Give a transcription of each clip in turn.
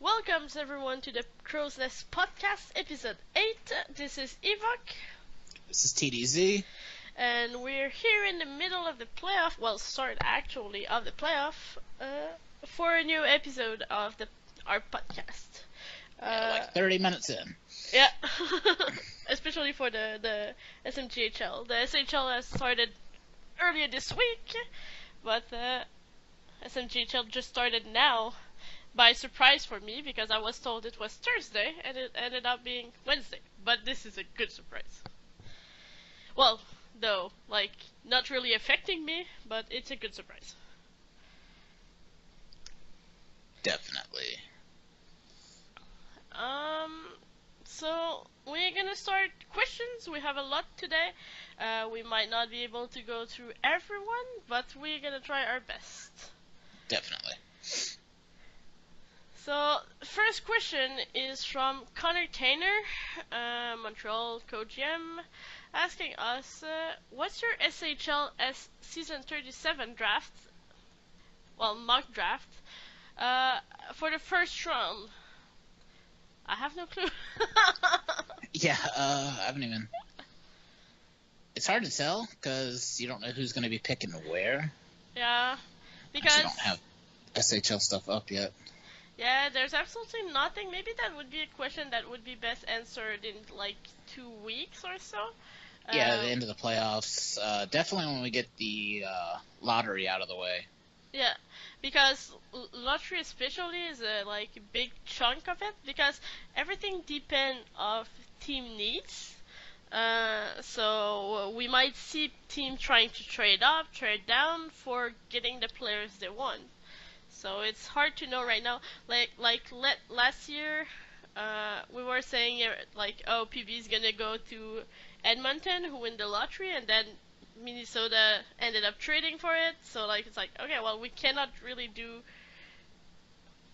Welcome everyone to the Crow's Nest Podcast, episode 8. This is Evok, This is TDZ. and we're here in the middle of the playoff, well, start actually of the playoff, for a new episode of our podcast. Like 30 minutes in. Yeah, especially for the SMGHL. The SHL has started earlier this week, but SMGHL just started now. By surprise for me, because I was told it was Thursday and it ended up being Wednesday. But this is a good surprise. Well, though, not really affecting me, but it's a good surprise. Definitely. So we're gonna start questions. We have a lot today. We might not be able to go through everyone, but we're gonna try our best. Definitely. So, first question is from Connor Tainer, Montreal co-GM, asking us, what's your SHLS Season 37 draft, mock draft, for the first round? I have no clue. Yeah, I haven't even... It's hard to tell, because you don't know who's going to be picking where. Yeah, because... You don't have SHL stuff up yet. Yeah, there's absolutely nothing. Maybe that would be a question that would be best answered in 2 weeks or so. Yeah, the end of the playoffs. Definitely when we get the lottery out of the way. Yeah, because lottery especially is a big chunk of it, because everything depends of team needs. So we might see team trying to trade up, trade down for getting the players they want. So it's hard to know right now. Last year, we were saying PB is gonna go to Edmonton, who win the lottery, and then Minnesota ended up trading for it. So it's okay, well, we cannot really do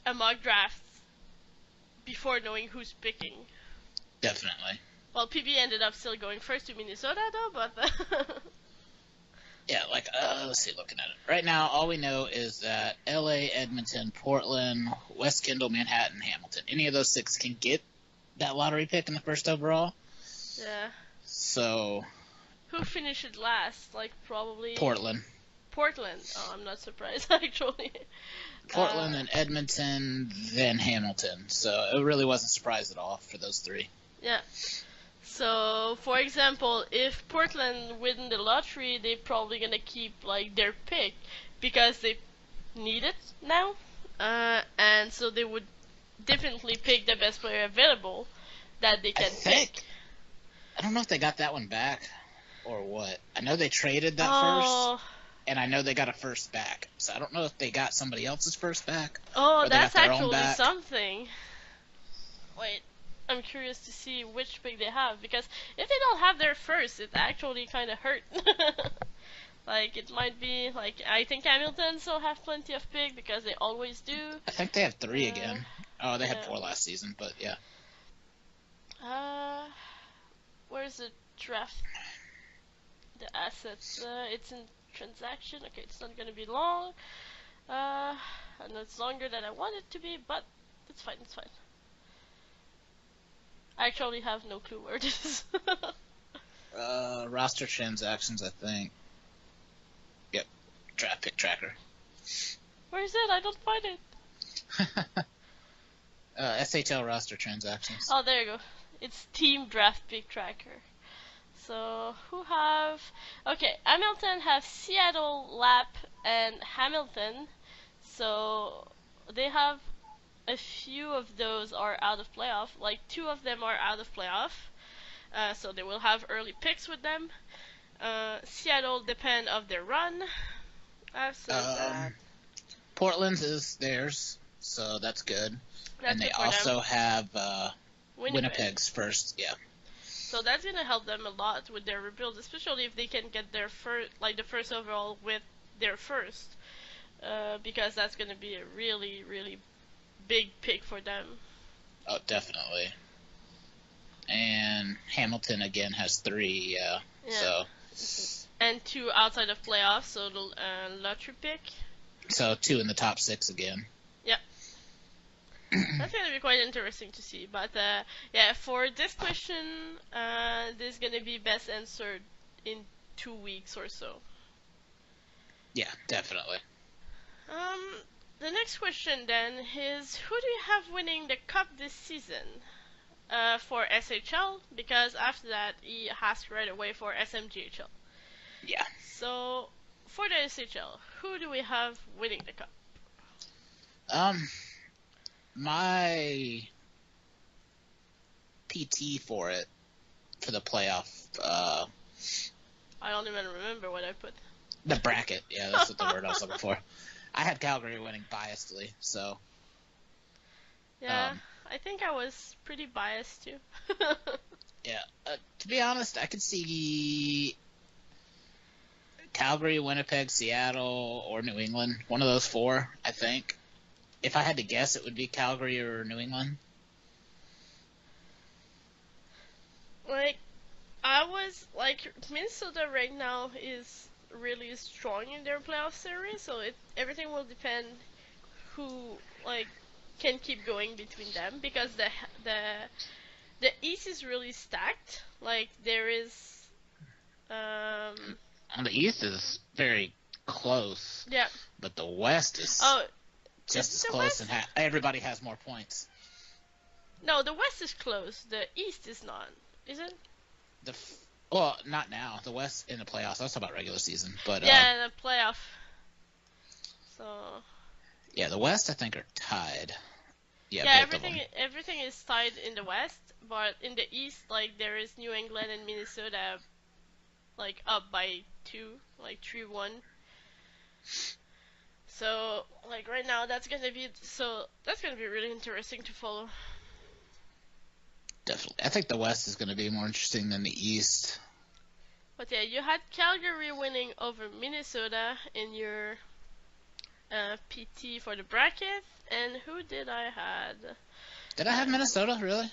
a mock draft before knowing who's picking. Definitely. Well, PB ended up still going first to Minnesota though, but. Yeah, let's see, looking at it. Right now, all we know is that LA, Edmonton, Portland, West Kendall, Manhattan, Hamilton. Any of those 6 can get that lottery pick in the first overall. Yeah. So... Who finished last? Probably... Portland. Portland. Oh, I'm not surprised, actually. Portland, then Edmonton, then Hamilton. So it really wasn't a surprise at all for those 3. Yeah. So, for example, if Portland win the lottery, they're probably gonna keep their pick because they need it now, and so they would definitely pick the best player available that they can pick. I don't know if they got that one back or what. I know they traded that first, and I know they got a first back. So I don't know if they got somebody else's first back. Oh, that's actually something. Wait. I'm curious to see which pick they have, because if they don't have their first, it actually kind of hurt. It might be, I think Hamilton still have plenty of pick, because they always do. I think they have 3 again. Oh, they had 4 last season, but yeah. Where's the draft? The assets, it's in transaction. Okay, it's not gonna be long. I know it's longer than I want it to be, but it's fine, it's fine. I actually have no clue where it is. Roster transactions, I think. Yep. Draft pick tracker. Where is it? I don't find it. SHL roster transactions. Oh, there you go. It's team draft pick tracker. So, who have... Okay, Hamilton have Seattle, Lap, and Hamilton. So, they have... A few of those are out of playoff. 2 of them are out of playoff. So they will have early picks with them. Seattle depend of their run. Portland is theirs, so that's good. That's and they also have Winnipeg's first, yeah. So that's gonna help them a lot with their rebuild, especially if they can get their the first overall with their first, because that's gonna be a really, really big pick for them. Oh, definitely. And Hamilton again has 3, yeah. So. And 2 outside of playoffs, so the lottery pick. So 2 in the top 6 again. Yeah. That's gonna be quite interesting to see. But yeah, for this question, this is gonna be best answered in 2 weeks or so. Yeah, definitely. The next question then is, who do you have winning the cup this season? For SHL, because after that he asked right away for SMGHL. Yeah. So for the SHL, who do we have winning the cup? My PT for the playoff, I don't even remember what I put. the bracket. Yeah, that's what the word I was looking for. I had Calgary winning biasedly, so. Yeah, I think I was pretty biased too. Yeah, to be honest, I could see Calgary, Winnipeg, Seattle, or New England. One of those four, I think. If I had to guess, it would be Calgary or New England. Like, I was like, Minnesota right now is really strong in their playoff series, so everything will depend who like can keep going between them, because the East is really stacked. Like there is And the East is very close. yeah. But the West is just as the close, West? and everybody has more points. No, the West is close. The East is not. Is it? Well, not now. The West in the playoffs. I was talking about regular season, but yeah, the playoff. So. Yeah, the West I think are tied. Yeah, everything is tied in the West, but in the East, like there is New England and Minnesota, like up by 2, like 3-1. So like right now, that's gonna be really interesting to follow. Definitely, I think the West is gonna be more interesting than the East. But yeah, you had Calgary winning over Minnesota in your PT for the bracket, and who did I had? Did I have Minnesota really?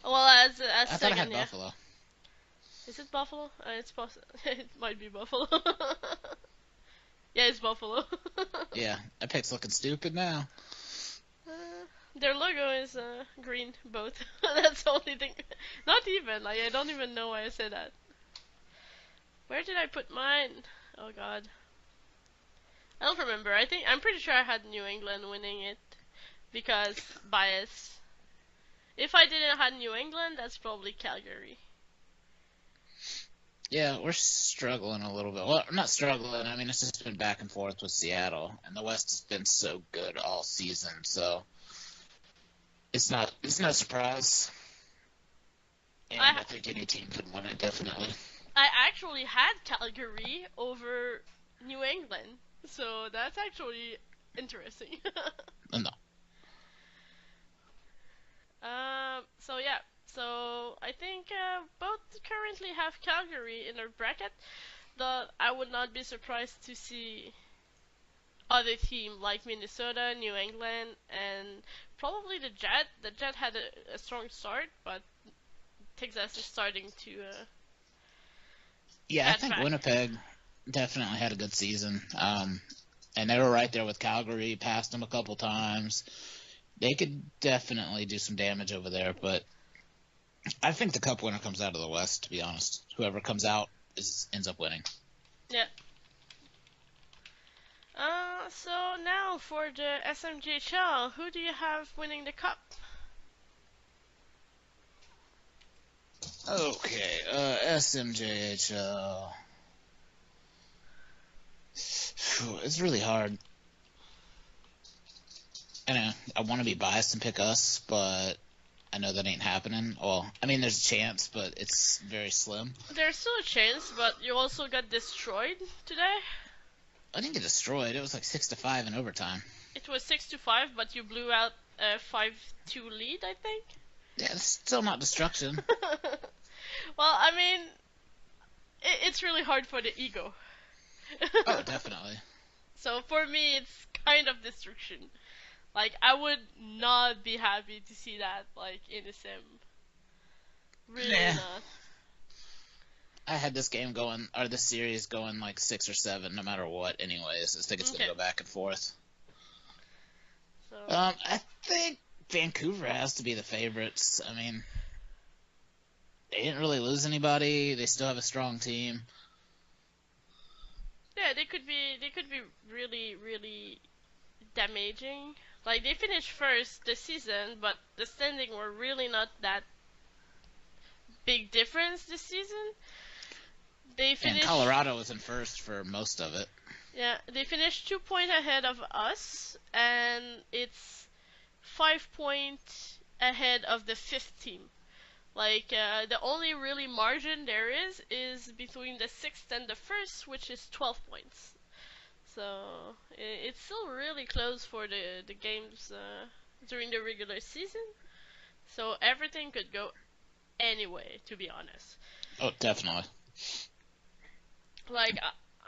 Well, as I second, thought I had Buffalo. Is it Buffalo? It's possible. It might be Buffalo. Yeah, it's Buffalo. Yeah, that pick's looking stupid now. Their logo is green, both. That's the only thing. Not even. Like, I don't even know why I said that. Where did I put mine? Oh god. I don't remember. I'm pretty sure I had New England winning it. Because bias. If I didn't have New England, that's probably Calgary. Yeah, we're struggling a little bit. Well, not struggling. I mean, it's just been back and forth with Seattle, and the West has been so good all season. So it's no surprise. And I think any team could win it, definitely. I actually had Calgary over New England, so that's actually interesting. No. So yeah. So I think both currently have Calgary in their bracket. Though I would not be surprised to see other team like Minnesota, New England, and probably the Jet. The Jet had a strong start, but Texas is starting to. Yeah, I think back. Winnipeg definitely had a good season. And they were right there with Calgary, passed them a couple times. They could definitely do some damage over there, but I think the cup winner comes out of the West, to be honest. Whoever comes out ends up winning. Yeah. So now for the SMGHL, who do you have winning the cup? Okay, SMJHL. It's really hard. I know, I want to be biased and pick us, but I know that ain't happening. Well, I mean, there's a chance, but it's very slim. There's still a chance, but you also got destroyed today. I didn't get destroyed. It was like 6-5 in overtime. It was 6-5, but you blew out a 5-2 lead, I think. Yeah, it's still not destruction. Well, I mean, it's really hard for the ego. Oh, definitely. So for me, it's kind of destruction. Like, I would not be happy to see that, like, in a sim. Really not. I had this game going, or this series going like 6 or 7, no matter what. Anyways, I think it's gonna go back and forth. So. I think Vancouver has to be the favorites. I mean, they didn't really lose anybody. They still have a strong team. Yeah, they could be really really damaging. Like they finished first this season, but the standing were really not that big difference this season. They And finished Colorado was in first for most of it. Yeah, they finished 2 points ahead of us, and it's 5 points ahead of the fifth team. Like the only really margin there is between the sixth and the first, which is 12 points. So it's still really close for the games during the regular season. So everything could go anyway, to be honest. Oh, definitely. Like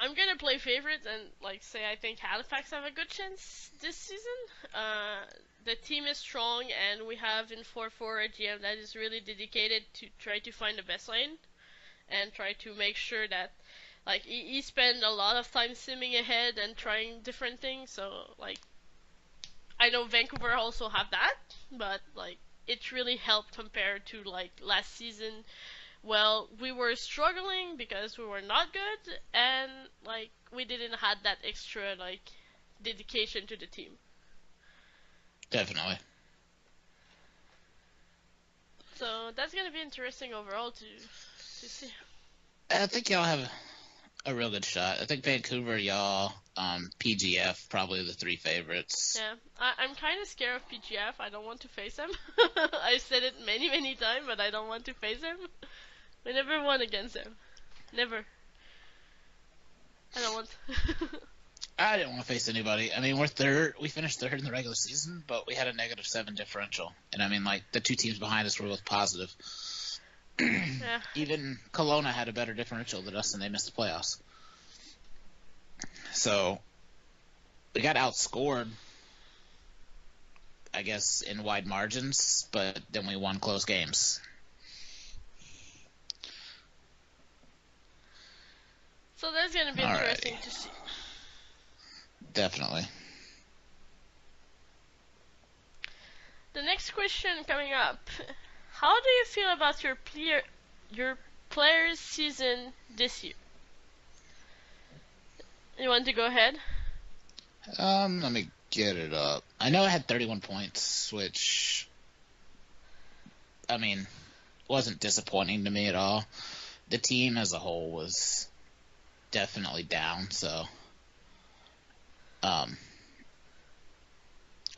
I'm gonna play favorites and like say I think Halifax have a good chance this season. The team is strong and we have in 4-4 a GM that is really dedicated to try to find the best lane and try to make sure that like he spend a lot of time simming ahead and trying different things. So like I know Vancouver also have that, but like it really helped compared to like last season. Well, we were struggling because we were not good, and like we didn't had that extra like dedication to the team. Definitely. So that's gonna be interesting overall to see. I think y'all have a real good shot. I think Vancouver, y'all, PGF, probably the three favorites. Yeah, I'm kind of scared of PGF. I don't want to face them. I've said it many many times, but I don't want to face them. We never won against them. Never. I don't want. I didn't want to face anybody. I mean, we're third. We finished third in the regular season, but we had a -7 differential. And I mean, like, the two teams behind us were both positive. Yeah. Even Kelowna had a better differential than us, and they missed the playoffs. So we got outscored, I guess, in wide margins, but then we won close games. So that's gonna be interesting to see. Definitely. The next question coming up: how do you feel about your players' season this year? You want to go ahead? Let me get it up. I know I had 31 points, which, I mean, wasn't disappointing to me at all. The team as a whole was definitely down, so I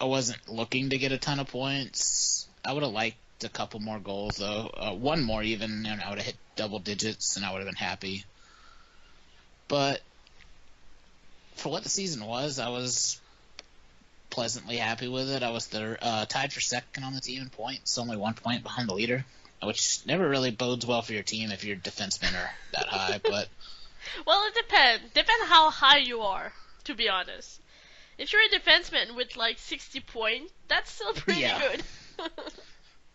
wasn't looking to get a ton of points. I would have liked a couple more goals, though. One more even, and I would have hit double digits, and I would have been happy. But for what the season was, I was pleasantly happy with it. I was tied for second on the team in points, only 1 point behind the leader, which never really bodes well for your team if your defensemen are that high. But well, it depends. Depends how high you are, to be honest. If you're a defenseman with like 60 points, that's still pretty good.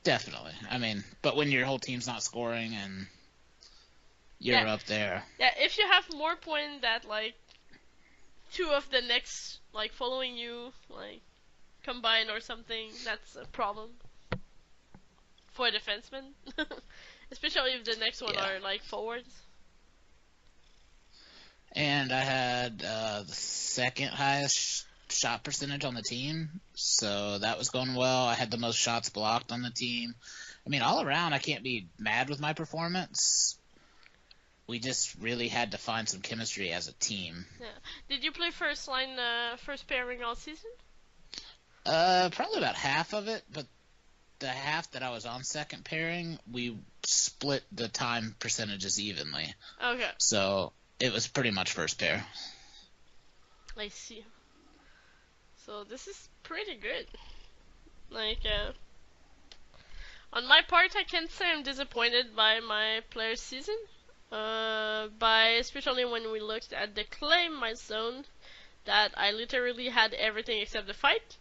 Definitely. I mean, but when your whole team's not scoring and you're up there. Yeah, if you have more points that like two of the next like following you like combine or something, that's a problem for a defenseman. Especially if the next one are like forwards. And I had the second highest shot percentage on the team, so that was going well. I had the most shots blocked on the team. I mean, all around, I can't be mad with my performance. We just really had to find some chemistry as a team. Yeah. Did you play first line, first pairing all season? Probably about half of it, but the half that I was on second pairing, we split the time percentages evenly. Okay. So it was pretty much first pair. I see. So this is pretty good. Like, on my part, I can't say I'm disappointed by my player's season. Especially when we looked at the claim milestone, that I literally had everything except the fight,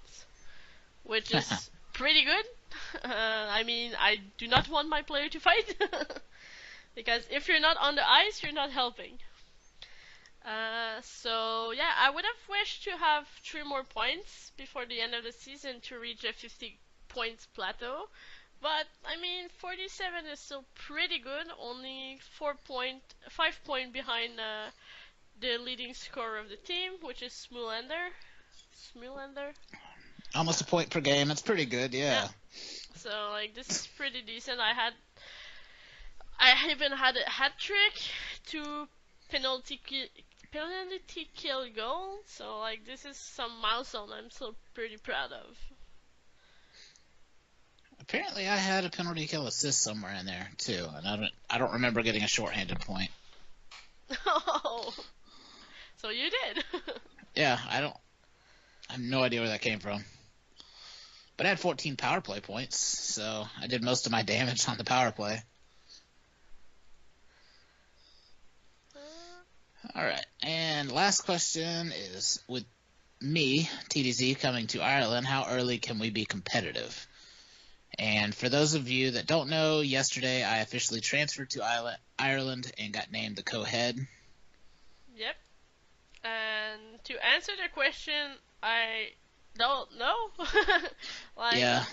which is pretty good. I mean, I do not want my player to fight, because if you're not on the ice, you're not helping. So yeah, I would have wished to have 3 more points before the end of the season to reach a 50 points plateau. But I mean, 47 is still pretty good. Only 5 point behind the leading scorer of the team, which is Smulander. Almost a point per game. It's pretty good, yeah. So like this is pretty decent. I even had a hat trick, 2 penalty kill goal. So like this is some milestone I'm still pretty proud of. Apparently, I had a penalty kill assist somewhere in there too, and I don't remember getting a shorthanded point. Oh, so you did? Yeah, I have no idea where that came from. But I had 14 power play points, so I did most of my damage on the power play. Alright, and last question is, with me, TDZ, coming to Ireland, how early can we be competitive? And for those of you that don't know, yesterday I officially transferred to Ireland and got named the co-head. Yep. And to answer the question, I don't know. Like, yeah.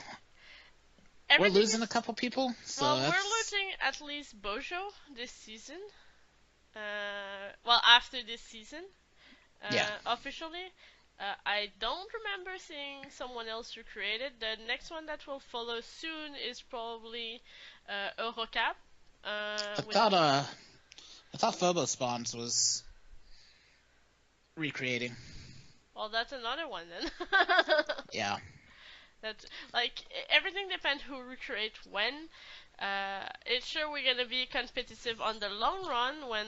We're losing a couple people. So well, we're losing at least Bojo this season. Well, after this season, officially. I don't remember seeing someone else recreated. The next one that will follow soon is probably Eurocap. I thought Phobos Spawns was recreating. Well, that's another one then. Yeah. That's like everything depends who recreate when. It's sure we're gonna be competitive on the long run when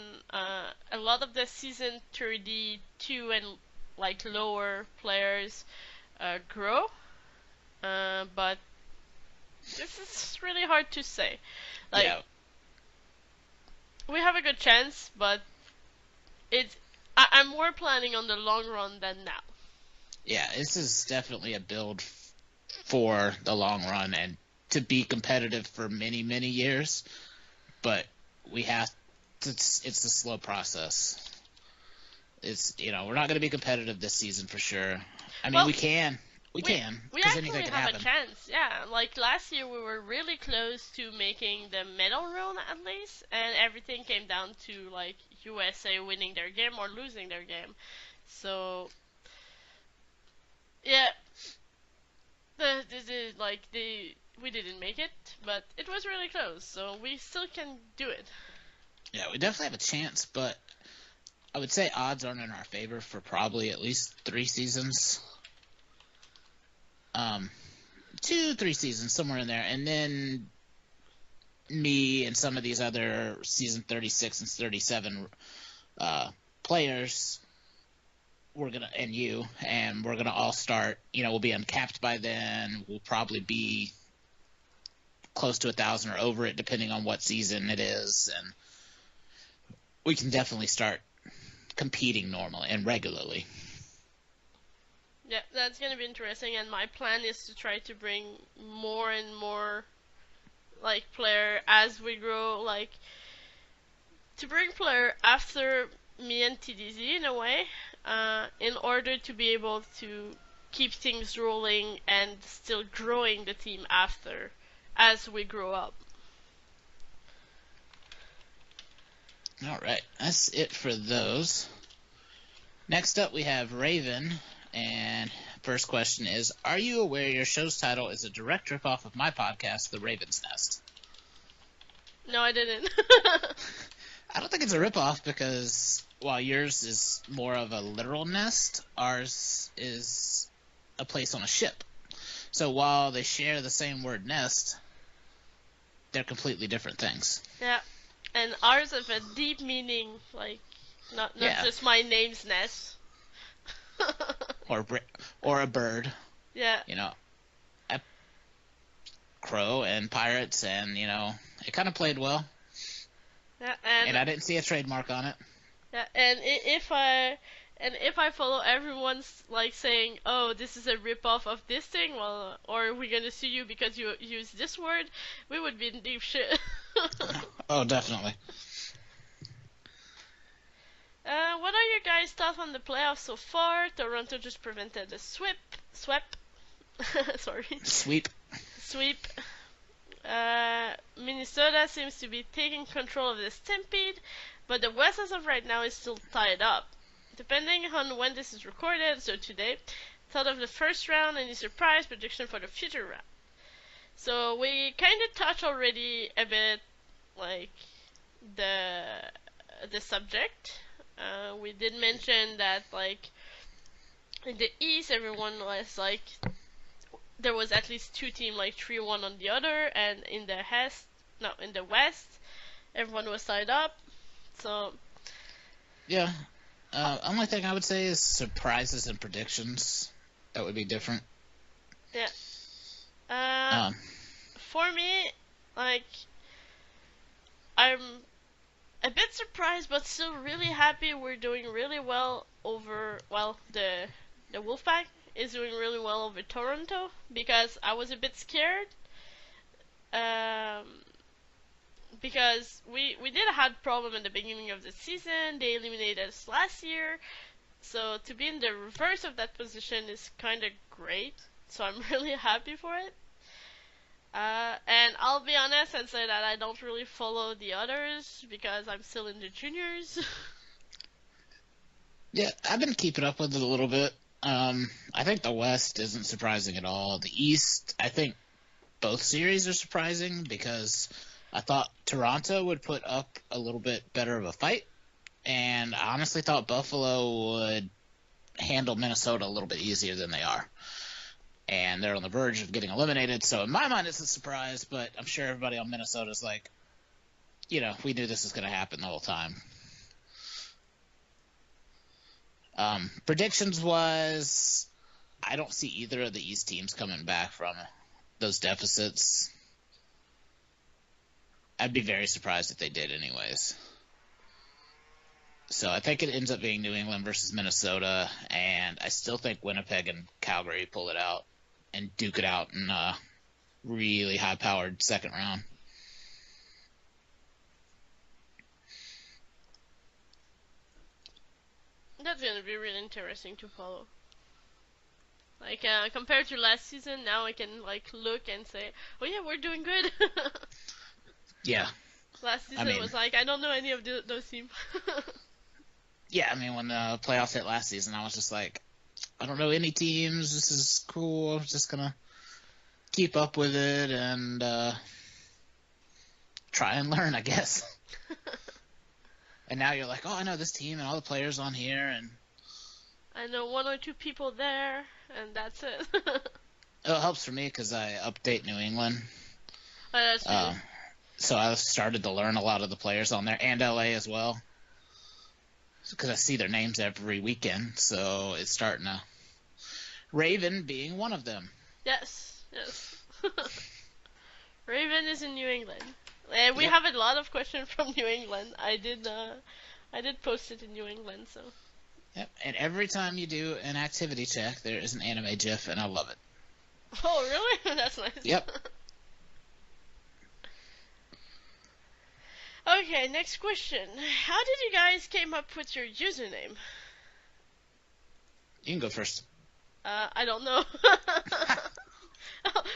a lot of the season 32 and like lower players grow. But this is really hard to say. Like, yeah. We have a good chance, but I'm more planning on the long run than now. Yeah, this is definitely a build for the long run and to be competitive for many, many years. But we have to, it's a slow process. It's, we're not going to be competitive this season for sure. I mean, we can. We can. We actually anything can have a chance, yeah. Like last year we were really close to making the medal run at least, and everything came down to like USA winning their game or losing their game. So yeah, we didn't make it, but it was really close, so we still can do it. Yeah, we definitely have a chance, but I would say odds aren't in our favor for probably at least 3 seasons. 2-3 seasons, somewhere in there. And then me and some of these other season 36 and 37 players, we're gonna all start. We'll be uncapped by then. We'll probably be close to 1,000 or over it, depending on what season it is, and we can definitely start competing normally and regularly. Yeah, that's gonna be interesting, and my plan is to try to bring more and more like player as we grow, like to bring player after me and TDZ in a way, in order to be able to keep things rolling and still growing the team after as we grow up. Alright, that's it for those. Next up we have Raven, and first question is, are you aware your show's title is a direct ripoff of my podcast, The Raven's Nest? No, I didn't. I don't think it's a ripoff because while yours is more of a literal nest, ours is a place on a ship. So while they share the same word nest, they're completely different things. Yeah, and ours have a deep meaning, like not just my name's nest. or a bird. Yeah. A crow and pirates, and it kind of played well. Yeah, and I didn't see a trademark on it. Yeah, and if I follow everyone's like saying, oh, this is a ripoff of this thing, well, or we're gonna sue you because you use this word, we would be in deep shit. Oh, definitely. What are your guys' thoughts on the playoffs so far? Toronto just prevented a sweep. Sorry. Sweep. sweep. Minnesota seems to be taking control of the Stampede, but the West as of right now is still tied up. Depending on when this is recorded, so today, thought of the first round, any surprise prediction for the future round. So we kind of touched already a bit, like the subject. We did mention that like in the East, everyone was like there was at least two teams like 3-1 on the other, and in the West, everyone was tied up. So yeah. Only thing I would say is surprises and predictions. That would be different. yeah. For me, like I'm a bit surprised, but still really happy. We're doing really well over the Wolfpack is doing really well over Toronto because I was a bit scared. Um, because we did have problem in the beginning of the season. They eliminated us last year, so to be in the reverse of that position is kind of great. So I'm really happy for it. And I'll be honest and say that I don't really follow the others because I'm still in the juniors. Yeah, I've been keeping up with it a little bit. I think the West isn't surprising at all. The East, I think both series are surprising because I thought Toronto would put up a little bit better of a fight, and I honestly thought Buffalo would handle Minnesota a little bit easier than they are. And they're on the verge of getting eliminated, so in my mind it's a surprise, but I'm sure everybody on Minnesota's like, we knew this was going to happen the whole time. Predictions was, I don't see either of the East teams coming back from those deficits. I'd be very surprised if they did anyways. So I think it ends up being New England versus Minnesota, and I still think Winnipeg and Calgary pull it out and duke it out in a really high-powered second round. That's gonna be really interesting to follow. Like compared to last season, now I can like look and say, "Oh yeah, we're doing good." Yeah. Last season was like I don't know any of those teams. Yeah, I mean when the playoffs hit last season, I was just like, I don't know any teams. This is cool. I'm just gonna keep up with it and try and learn, I guess. And now you're like, oh, I know this team and all the players on here, and I know one or two people there, and that's it. It helps for me because I update New England. Oh, that's true. So I started to learn a lot of the players on there, and LA as well, because I see their names every weekend. So it's starting to. Raven being one of them. Yes. Raven is in New England. We have a lot of questions from New England. I did post it in New England, so. Yep, and every time you do an activity check, there is an anime GIF, and I love it. Oh, really? That's nice. Yep. Okay, next question. How did you guys came up with your username? You can go first. I don't know.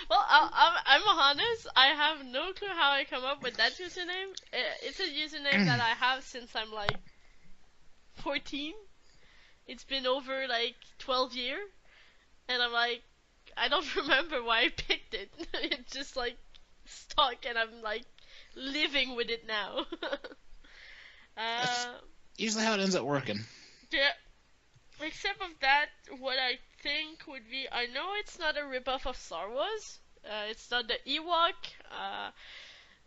Well, I'm honest. I have no clue how I come up with that username. It's a username that I have since I'm like 14. It's been over like 12 years, and I'm like, I don't remember why I picked it. It's just like stuck, and I'm like living with it now. That's usually how it ends up working. Yeah. Except of that, what I think would be, I know it's not a ripoff of Star Wars. It's not the Ewok.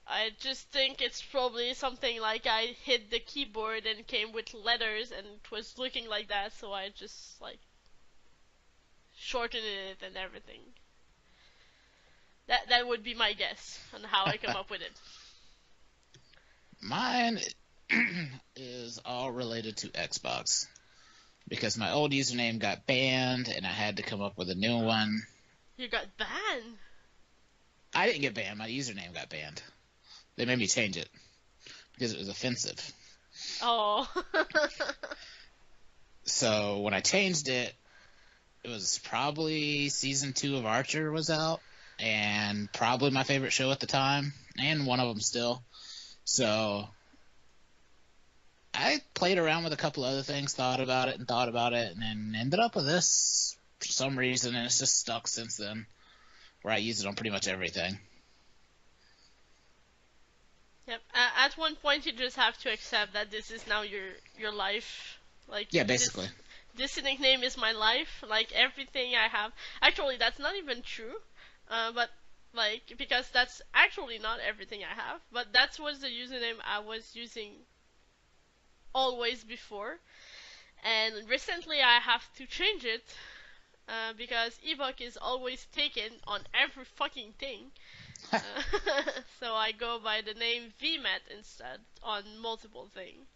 I just think it's probably something like I hit the keyboard and came with letters and it was looking like that, so I just like shortened it and everything. That would be my guess on how I come up with it. Mine is all related to Xbox. Because my old username got banned, and I had to come up with a new one. You got banned? I didn't get banned. My username got banned. They made me change it. Because it was offensive. Oh. So, when I changed it, it was probably Season 2 of Archer was out. and probably my favorite show at the time, and one of them still. So I played around with a couple other things, thought about it, and then ended up with this for some reason, and it's just stuck since then, where I use it on pretty much everything. Yep. At one point, you just have to accept that this is now your life. Like, yeah, basically. This nickname is my life. Like, everything I have. Actually, that's not even true. But like, because that's actually not everything I have. But that was the username I was using always before. And recently, I have to change it. Because Ebook is always taken on every fucking thing. So I go by the name VMAT instead on multiple things.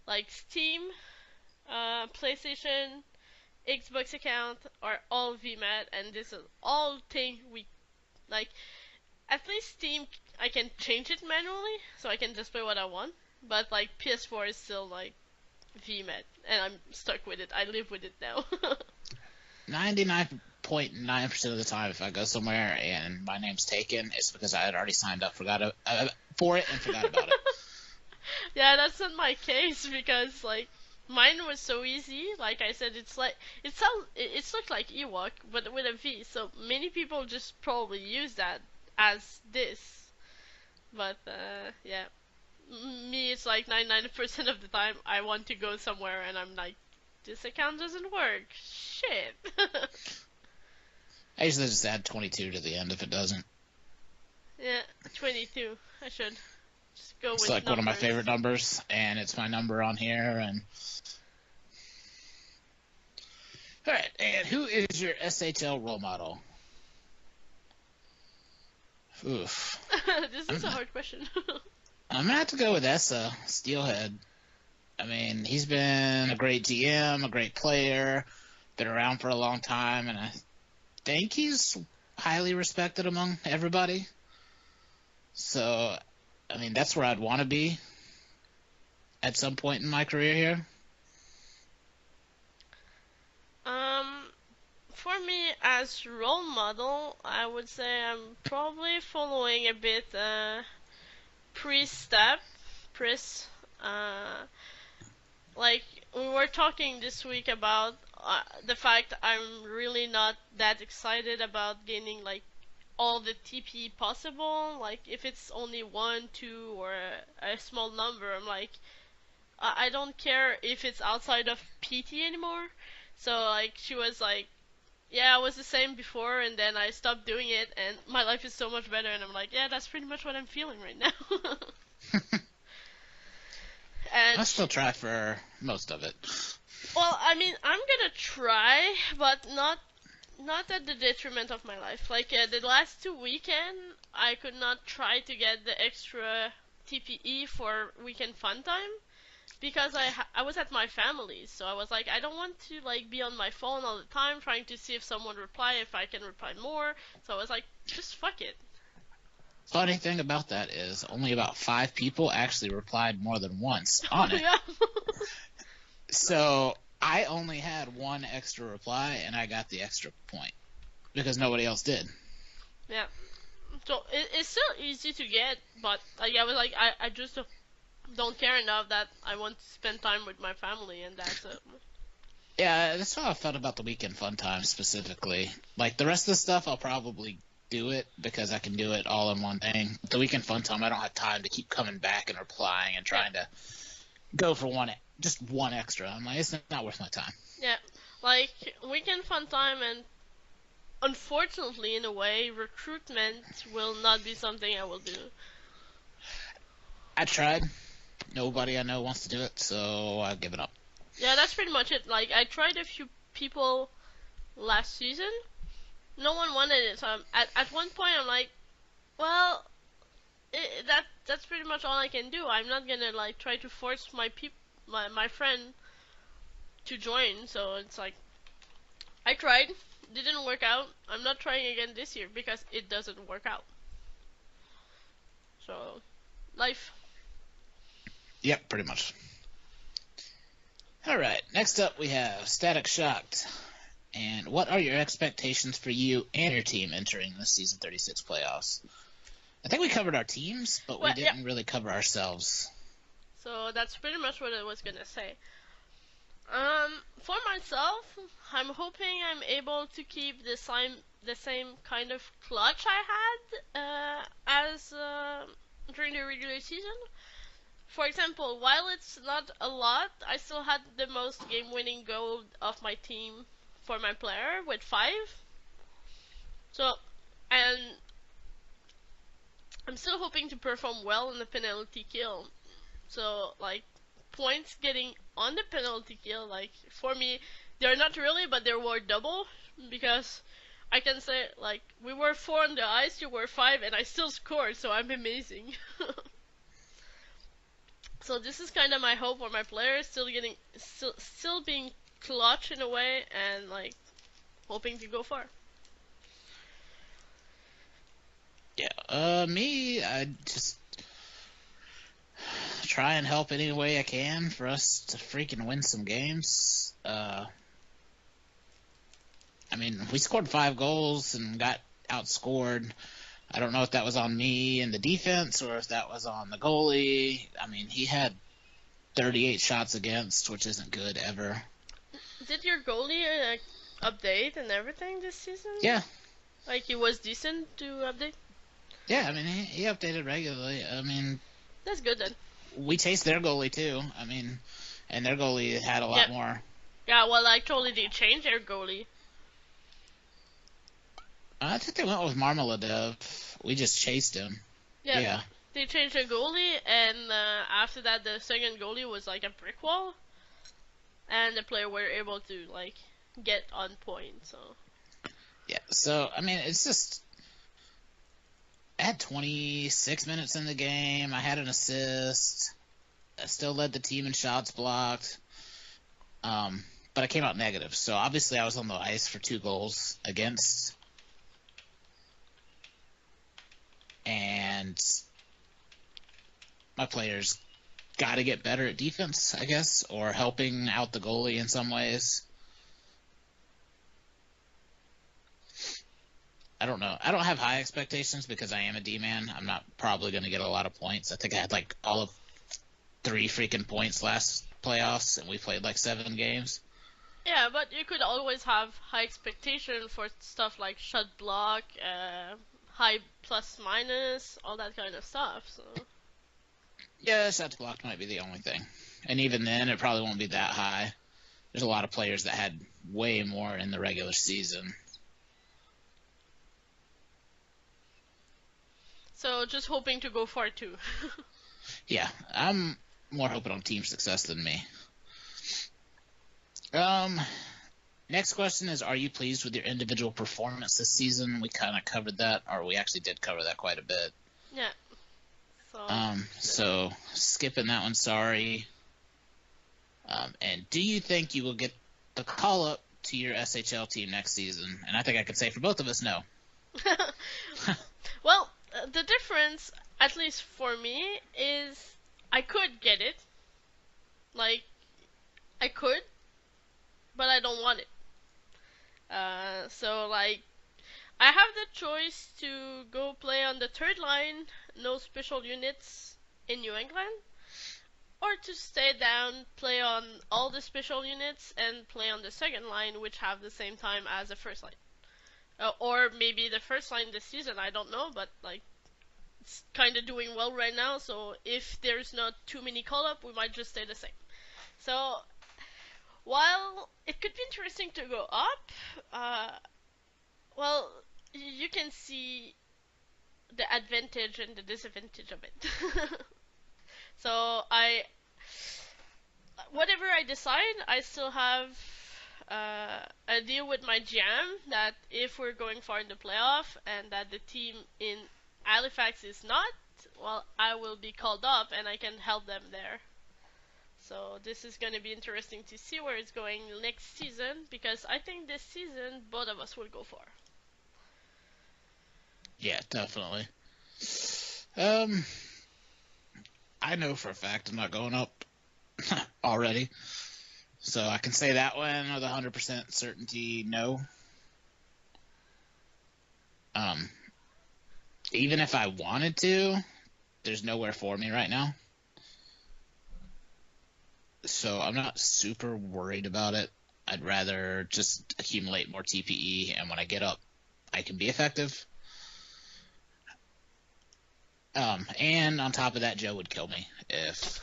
Like Steam, PlayStation, Xbox account are all VMAT, and this is all thing we like. At least Steam, I can change it manually, so I can just play what I want. But like PS4 is still like VMAT, and I'm stuck with it. I live with it now. 99.9% of the time, if I go somewhere and my name's taken, it's because I had already signed up for it and forgot about it. Yeah, that's not my case because like mine was so easy. Like I said, it's looked like Ewok but with a V. So many people just probably use that as this. But yeah, me it's like 99% of the time I want to go somewhere and I'm like, this account doesn't work. Shit. I usually just add 22 to the end if it doesn't. Yeah, 22. I should just go with It's like numbers. one of my favorite numbers, and it's my number on here. And all right, and who is your SHL role model? Oof. This is a hard question. I'm gonna have to go with Essa Steelhead. I mean, he's been a great GM, a great player, been around for a long time, and I think he's highly respected among everybody. So, I mean, that's where I'd want to be at some point in my career here. For me, as role model, I would say I'm probably following a bit Priest. Like we were talking this week about the fact I'm really not that excited about gaining like all the TP possible. Like if it's only 1, 2, or a small number, I'm like I don't care if it's outside of PT anymore. So like she was like, yeah, I was the same before, and then I stopped doing it, and my life is so much better. And I'm like, yeah, that's pretty much what I'm feeling right now. And I still try for most of it. well, I mean, I'm gonna try, but not at the detriment of my life. Like the last 2 weekends, I could not try to get the extra TPE for weekend fun time because I was at my family's, so I was like, I don't want to like be on my phone all the time trying to see if someone reply, if I can reply more. So I was like, just fuck it. Funny thing about that is only about 5 people actually replied more than once on it. Yeah. So I only had 1 extra reply, and I got the extra point because nobody else did. Yeah. So it's still easy to get, but like I was like, I just don't care enough that I want to spend time with my family, and that's it. Yeah, that's how I felt about the weekend fun time specifically. Like the rest of the stuff, I'll probably do it because I can do it all in one thing. The weekend fun time, I don't have time to keep coming back and replying and trying to go for just one extra. I'm like, it's not worth my time. Yeah, like weekend fun time, and unfortunately, in a way, recruitment will not be something I will do. I tried. Nobody I know wants to do it, so I've given up. Yeah, that's pretty much it. Like I tried a few people last season. No one wanted it. So at one point I'm like, well, that's pretty much all I can do. I'm not gonna like try to force my friend to join. So it's like I tried, didn't work out. I'm not trying again this year because it doesn't work out. So life. Yep, pretty much. All right, next up we have Static Shocked. And what are your expectations for you and your team entering the Season 36 playoffs? I think we covered our teams, but we didn't really cover ourselves. So that's pretty much what I was gonna say. For myself, I'm hoping I'm able to keep the same kind of clutch I had as during the regular season. For example, while it's not a lot, I still had the most game-winning goal of my team for my player with 5. So, and I'm still hoping to perform well in the penalty kill. So, like, points getting on the penalty kill, like, for me, they're not really, but they were double, because I can say, like, we were 4 on the ice, you were 5, and I still scored, so I'm amazing. So this is kind of my hope for my players, still being clutch in a way, and, like, hoping to go far. Yeah, me, I just try and help any way I can for us to freaking win some games. I mean, we scored 5 goals and got outscored. I don't know if that was on me and the defense or if that was on the goalie. I mean, he had 38 shots against, which isn't good ever. Did your goalie update and everything this season? Yeah. Like, he was decent to update? Yeah, I mean, he updated regularly. I mean, that's good then. We chased their goalie too. I mean, and their goalie had a lot more. Yeah, well, actually, they changed their goalie. I think they went with Marmeladev. We just chased him. Yeah. They changed their goalie, and after that, the second goalie was like a brick wall, and the player were able to like get on point. So. Yeah. So I mean, it's just. I had 26 minutes in the game. I had an assist. I still led the team in shots blocked. But I came out negative. So obviously I was on the ice for 2 goals against. And my players got to get better at defense, I guess, or helping out the goalie in some ways. I don't know. I don't have high expectations because I am a D-man. I'm not probably going to get a lot of points. I think I had like all of 3 freaking points last playoffs, and we played like 7 games. Yeah, but you could always have high expectation for stuff like shot block, high plus minus, all that kind of stuff. So. Yeah, shots blocked might be the only thing. And even then, it probably won't be that high. There's a lot of players that had way more in the regular season. So just hoping to go far too. Yeah, I'm more hoping on team success than me. Next question is, are you pleased with your individual performance this season? We kind of covered that, or we actually did cover that quite a bit. Yeah. So skipping that one, sorry. And do you think you will get the call up to your SHL team next season? And I think I could say for both of us, no. Well, the difference, at least for me, is I could get it. Like, I could, but I don't want it. So, like, I have the choice to go play on the 3rd line, no special units in New England, or to stay down, play on all the special units, and play on the 2nd line, which have the same time as the 1st line. Or maybe the 1st line this season, I don't know, but, like, it's kind of doing well right now, so if there's not too many call-up, we might just stay the same. So, while it could be interesting to go up, well, you can see the advantage and the disadvantage of it. So whatever I decide, I still have a deal with my GM that if we're going far in the playoff and that the team in Halifax is not, well, I will be called up and I can help them there. So this is going to be interesting to see where it's going next season, because I think this season both of us will go far. Yeah, definitely. I know for a fact I'm not going up already. So I can say that one with 100% certainty, no. Even if I wanted to, there's nowhere for me right now. So I'm not super worried about it. I'd rather just accumulate more TPE, and when I get up, I can be effective. And on top of that, Joe would kill me if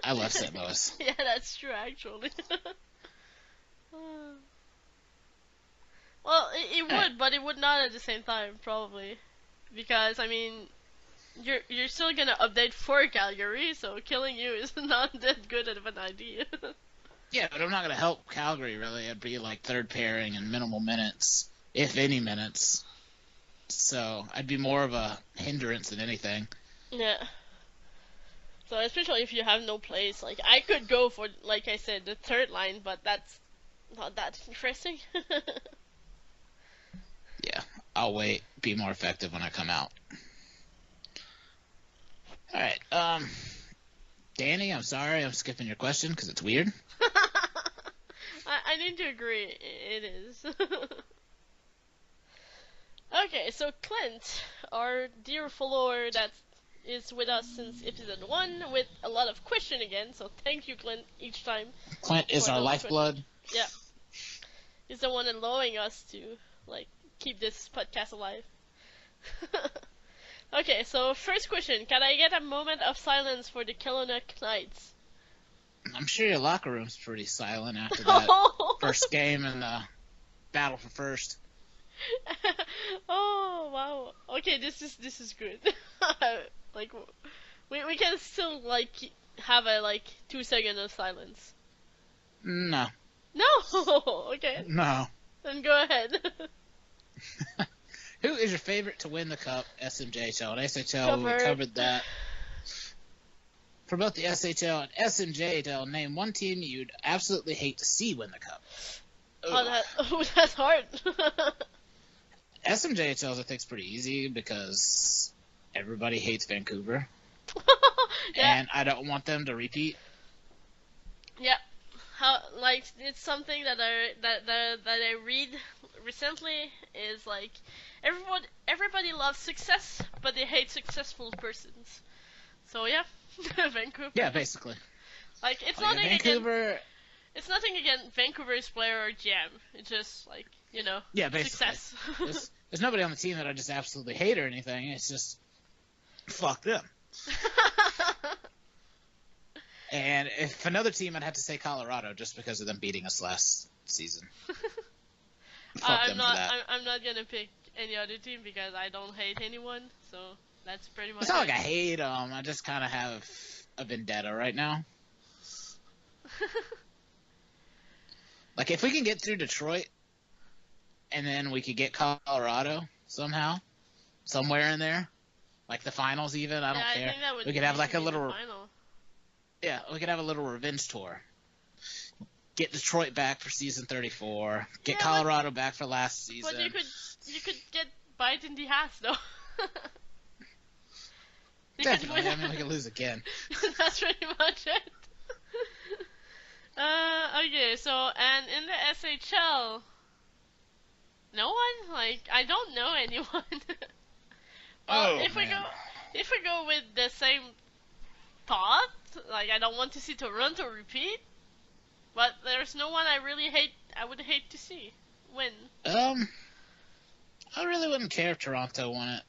I left St. Louis. Yeah, that's true, actually. Well, it would, but it would not at the same time, probably. Because, I mean, you're still gonna update for Calgary, so killing you is not that good of an idea. Yeah, but I'm not going to help Calgary, really. I'd be like third pairing and minimal minutes, if any minutes. So I'd be more of a hindrance than anything. Yeah. So especially if you have no place, like I could go for, like I said, the third line, but that's not that interesting. Yeah, I'll wait. Be more effective when I come out. All right. Danny, I'm sorry I'm skipping your question because it's weird. I need to agree, it is. Okay, so Clint, our dear follower that is with us since episode 1 with a lot of question again, so thank you, Clint, each time. Clint is our lifeblood. Yeah. He's the one allowing us to, like, keep this podcast alive. Okay, so first question, can I get a moment of silence for the Kelowna Knights? I'm sure your locker room's pretty silent after that first game and the battle for first. Oh wow. Okay, this is good. Like we can still like have a like 2 second of silence. No. No. Okay. No. Then go ahead. Who is your favorite to win the cup? SMJHL and SHL. We covered that. For both the SHL and SMJHL, name one team you'd absolutely hate to see win the cup. That's hard. SMJHL, I think, is pretty easy because everybody hates Vancouver. Yeah. And I don't want them to repeat. Yeah. Like it's something that I read recently is like everybody loves success, but they hate successful persons. So yeah, Vancouver. Yeah, basically. Like it's nothing Vancouver. Again, it's nothing against Vancouver's player or GM. It's just like yeah, basically. Success. there's nobody on the team that I just absolutely hate or anything. It's just fuck them. And if another team, I'd have to say Colorado, just because of them beating us last season. Fuck them for that. I'm not gonna pick any other team because I don't hate anyone. So that's pretty much. It's not like I hate them. I just kind of have a vendetta right now. Like if we can get through Detroit, and then we could get Colorado somehow, somewhere in there, like the finals even. I don't care. We could have like a little. Yeah, we could have a little revenge tour. Get Detroit back for season 34. Get Colorado back for last season. But you could get bite in the ass though. Definitely. I mean, we could lose again. That's pretty much it. Okay, so and in the SHL, no one. Like I don't know anyone. Well, if we go with the same thought, like I don't want to see Toronto repeat, but there's no one I would hate to see win. I really wouldn't care if Toronto won it.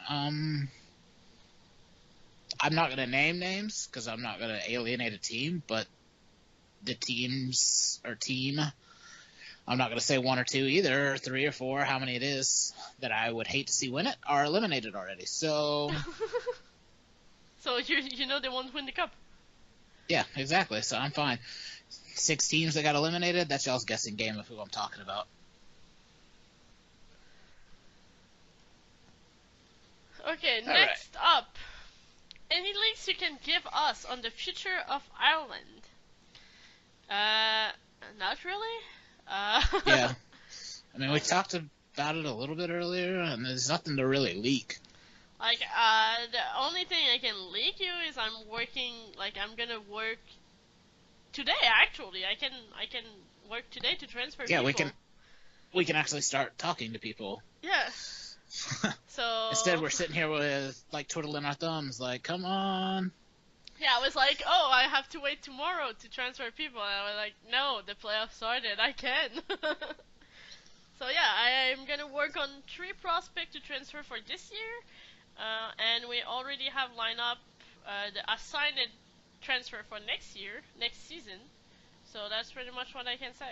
I'm not going to name names because I'm not going to alienate a team, but the team, I'm not going to say one or two either, or three or four, how many it is, that I would hate to see win it, are eliminated already. So So you know they won't win the cup. Yeah, exactly. So I'm fine. 6 teams that got eliminated, that's y'all's guessing game of who I'm talking about. Okay, next up. Any links you can give us on the future of Ireland? Not really. Yeah. I mean, we talked about it a little bit earlier, and there's nothing to really leak. Like, the only thing I can leak you is I'm gonna work today actually. I can work today to transfer Yeah, people. we can actually start talking to people. Yeah. So Instead, we're sitting here with like twiddling our thumbs, like, come on. yeah, I was like, oh, I have to wait tomorrow to transfer people. And I was like, no, the playoffs started. I can. So yeah, I am gonna work on 3 prospects to transfer for this year, and we already have lined up the assigned transfer for next year, next season. So that's pretty much what I can say.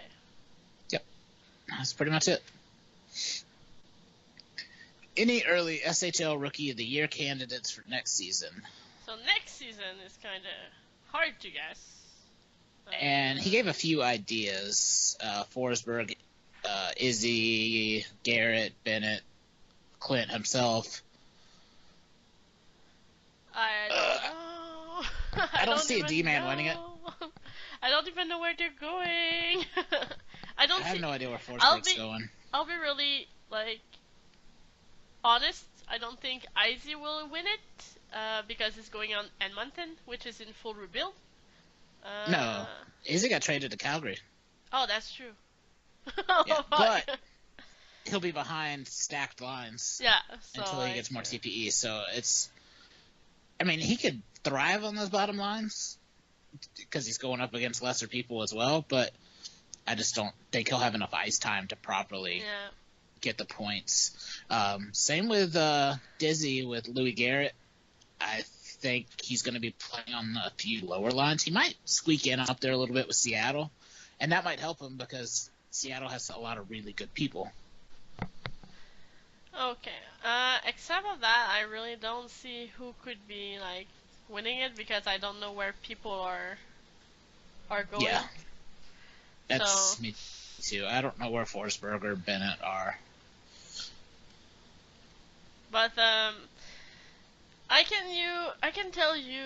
Yep, that's pretty much it. Any early SHL Rookie of the Year candidates for next season? So next season is kind of hard to guess. And he gave a few ideas: Forsberg, Izzy, Garrett, Bennett, Clint himself. I don't know. I don't see a D-man winning it. I don't even know where they're going. I have no idea where Forsberg's going. I'll be really honest. I don't think Izzy will win it because it's going on Edmonton, which is in full rebuild. No, Izzy got traded to Calgary. Oh, that's true. Yeah, but he'll be behind stacked lines. Yeah, so until he gets more TPE. So it's, I mean, he could thrive on those bottom lines because he's going up against lesser people as well. But I just don't think he'll have enough ice time to properly get the points. Same with Dizzy with Louis Garrett. I think he's going to be playing on a few lower lines. He might squeak in up there a little bit with Seattle, and that might help him because Seattle has a lot of really good people. Okay. Except for that, I really don't see who could be winning it because I don't know where people are going. Yeah, that's me too. I don't know where Forsberg or Bennett are. But I can tell you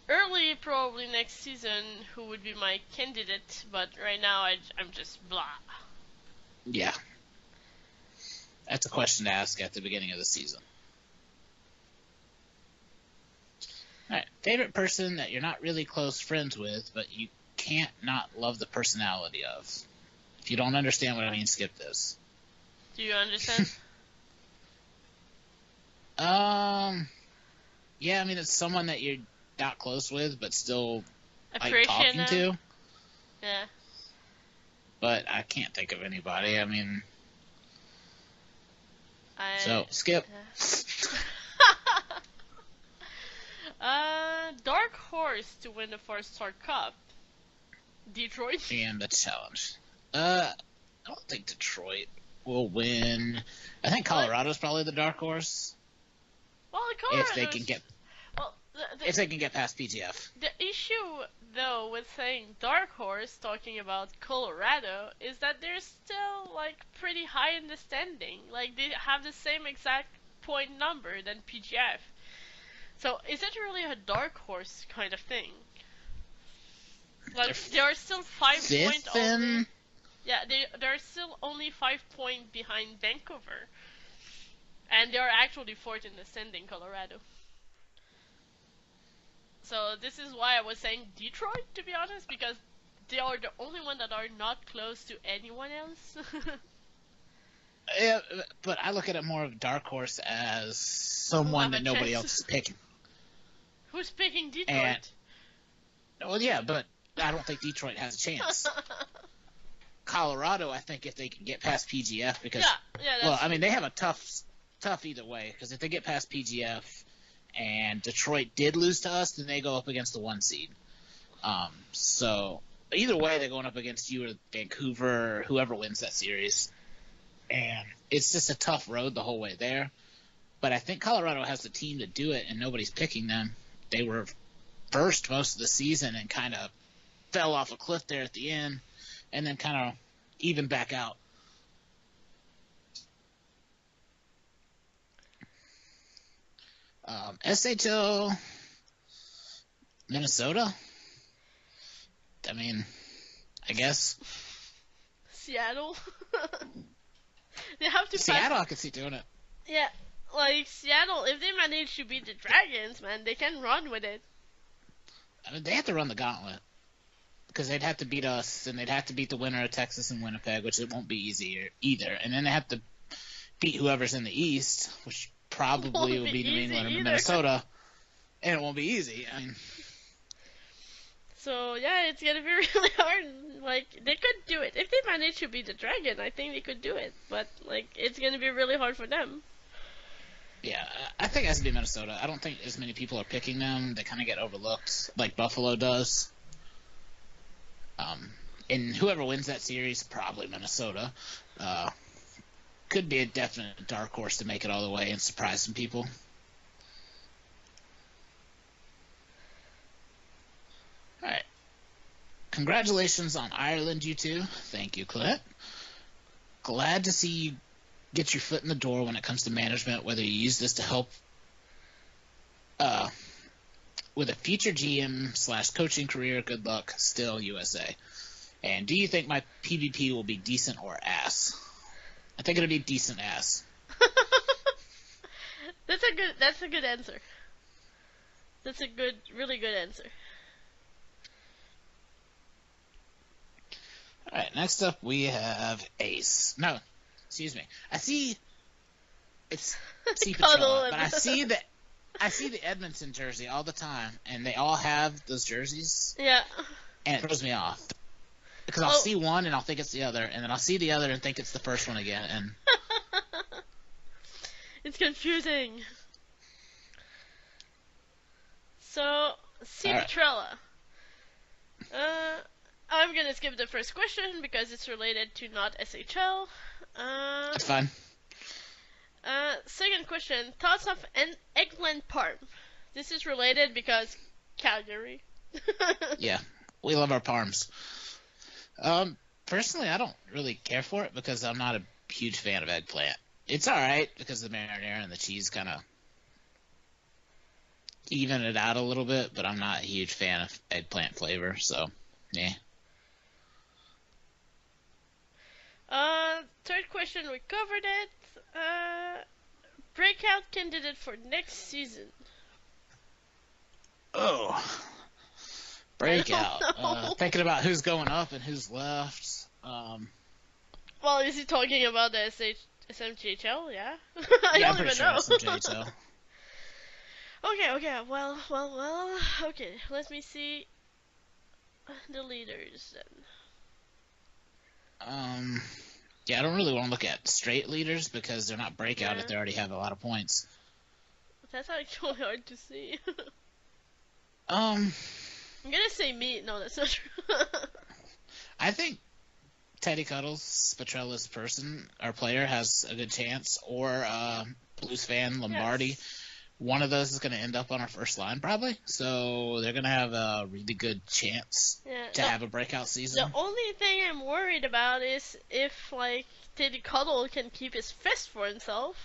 early probably next season who would be my candidate, but right now I'm just blah. Yeah. That's a question to ask at the beginning of the season. Alright, favorite person that you're not really close friends with, but you can't not love the personality of. If you don't understand what I mean, skip this. Do you understand? Yeah, I mean, it's someone that you're not close with, but still like Appreciate talking to. Yeah. But I can't think of anybody. I mean, so skip. Dark horse to win the first Star Cup. Detroit. And the challenge. I don't think Detroit will win. I think Colorado's probably the dark horse. Well, Colorado. If they can get. Well, if they can get past PGF. The issue, though, with saying dark horse, talking about Colorado, is that they're still pretty high in the standing. They have the same exact point number than PGF. So is it really a dark horse kind of thing? They are still 5 points over. Yeah, they're still only 5 points behind Vancouver, and they are actually 4th in the standing, Colorado. So this is why I was saying Detroit, to be honest, because they are the only one that are not close to anyone else. Yeah, but I look at it more of dark horse as someone that nobody else is picking. Who's picking Detroit? Well, yeah, but I don't think Detroit has a chance. Colorado, I think if they can get past PGF, because I mean they have a tough either way, because if they get past PGF and Detroit did lose to us, then they go up against the 1 seed. So either way, they're going up against you or Vancouver or whoever wins that series. And it's just a tough road the whole way there. But I think Colorado has the team to do it, and nobody's picking them. They were first most of the season and kind of fell off a cliff there at the end, and then kind of evened back out. SHL, Minnesota. I mean, I guess Seattle. They have to. Seattle, I could see doing it. Yeah, Seattle. If they manage to beat the Dragons, man, they can run with it. I mean, they have to run the gauntlet. because they'd have to beat us, and they'd have to beat the winner of Texas and Winnipeg, which it won't be easy either. And then they have to beat whoever's in the East, which probably will be New England or Minnesota, and it won't be easy. I mean, so yeah, it's gonna be really hard. Like, they could do it if they manage to beat the Dragon. I think they could do it, but like, it's gonna be really hard for them. Yeah, I think it has to be Minnesota. I don't think as many people are picking them. They kind of get overlooked, like Buffalo does. And whoever wins that series, probably Minnesota. Could be a definite dark horse to make it all the way and surprise some people. All right. Congratulations on Ireland, you two. Thank you, Clint. Glad to see you get your foot in the door when it comes to management, whether you use this to help with a future GM/coaching career. Good luck. Still USA. And do you think my PvP will be decent or ass? I think it'll be decent ass. That's a good answer. That's a really good answer. All right, next up we have Ace. No, excuse me. I see it's Petrella, but I see the Edmonton jersey all the time, and they all have those jerseys. Yeah. And it throws me off. Because I'll see one and I'll think it's the other, and then I'll see the other and think it's the first one again, and it's confusing. So, Petrella. I'm gonna skip the first question because it's related to not SHL. That's fine. Second question, thoughts of an Eggland Parm. This is related because Calgary. Yeah, we love our parms. Personally, I don't really care for it because I'm not a huge fan of eggplant. It's alright because the marinara and the cheese kind of even it out a little bit, but I'm not a huge fan of eggplant flavor, so, yeah. Third question, we covered it. Breakout candidate for next season. Oh. Breakout. Thinking about who's going up and who's left. Well, is he talking about the SMJHL? Yeah? I yeah, don't I'm even sure know. SMJHL. Okay, well. Okay, let me see the leaders then. Yeah, I don't really want to look at straight leaders because they're not breakout if they already have a lot of points. That's actually hard to see. I'm gonna say me. No, that's not true. I think Teddy Cuddles, Petrella's player, has a good chance, or Blues fan Lombardi. Yes. One of those is going to end up on our first line, probably. So they're going to have a really good chance to have a breakout season. The only thing I'm worried about is if, like, Teddy Cuddle can keep his fist for himself.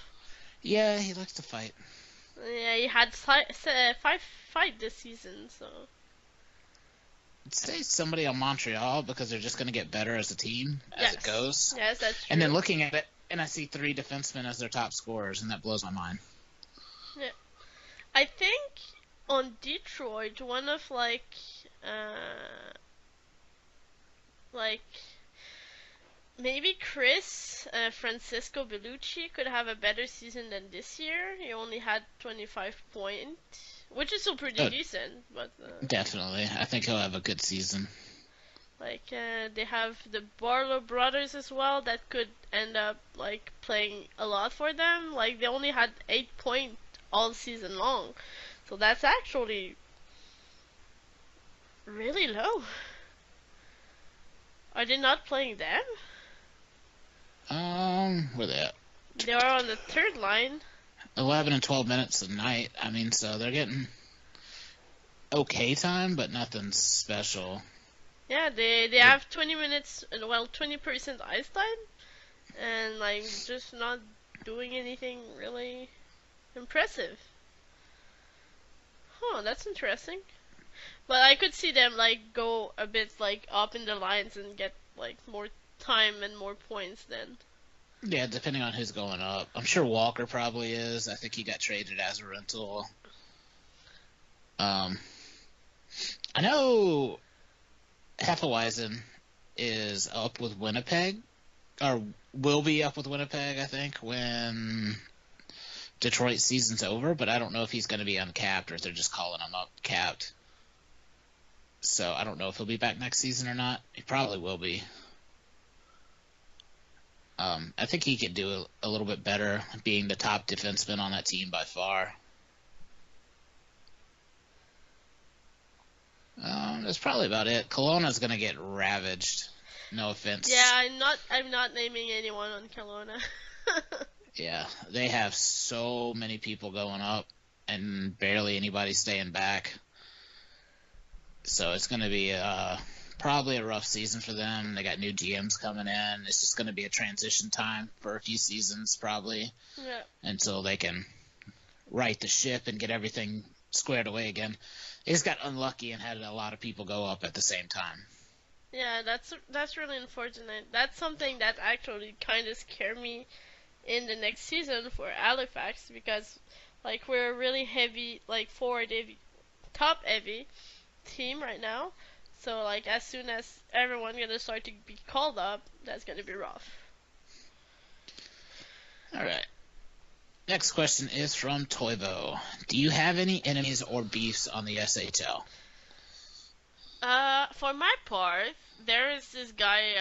Yeah, he likes to fight. Yeah, he had 5 fights this season, so. I'd say somebody on Montreal because they're just going to get better as a team as it goes. Yes, that's true. And then looking at it, and I see 3 defensemen as their top scorers, and that blows my mind. Yeah. I think on Detroit, one of maybe Francisco Bellucci could have a better season than this year. He only had 25 points, which is still pretty decent. But definitely, I think he'll have a good season. They have the Barlow brothers as well that could end up playing a lot for them. They only had 8 points all season long, so that's actually really low. Are they not playing them? Where they at? They are on the third line. 11 and 12 minutes a night. I mean, so they're getting okay time, but nothing special. Yeah, they have 20 minutes, 20% ice time, and just not doing anything really impressive. Oh, that's interesting. But I could see them go a bit up in the lines and get more time and more points then. Yeah, depending on who's going up. I'm sure Walker probably is. I think he got traded as a rental. I know Hefeweizen is up with Winnipeg, or will be up with Winnipeg, I think, when Detroit season's over, but I don't know if he's going to be uncapped or if they're just calling him up capped. So I don't know if he'll be back next season or not. He probably will be. I think he could do a little bit better, being the top defenseman on that team by far. That's probably about it. Kelowna's going to get ravaged. No offense. Yeah, I'm not naming anyone on Kelowna. Yeah, they have so many people going up and barely anybody staying back. So it's going to be probably a rough season for them. They got new GMs coming in. It's just going to be a transition time for a few seasons probably, Yeah. until they can right the ship and get everything squared away again. They just got unlucky and had a lot of people go up at the same time. Yeah, that's really unfortunate. That's something that actually kind of scared me in the next season for Halifax, because like we're a really heavy, like forward heavy, top heavy team right now. So like as soon as everyone gonna start to be called up, that's gonna be rough. All right. Next question is from Toivo. Do you have any enemies or beefs on the SHL? For my part, there is this guy,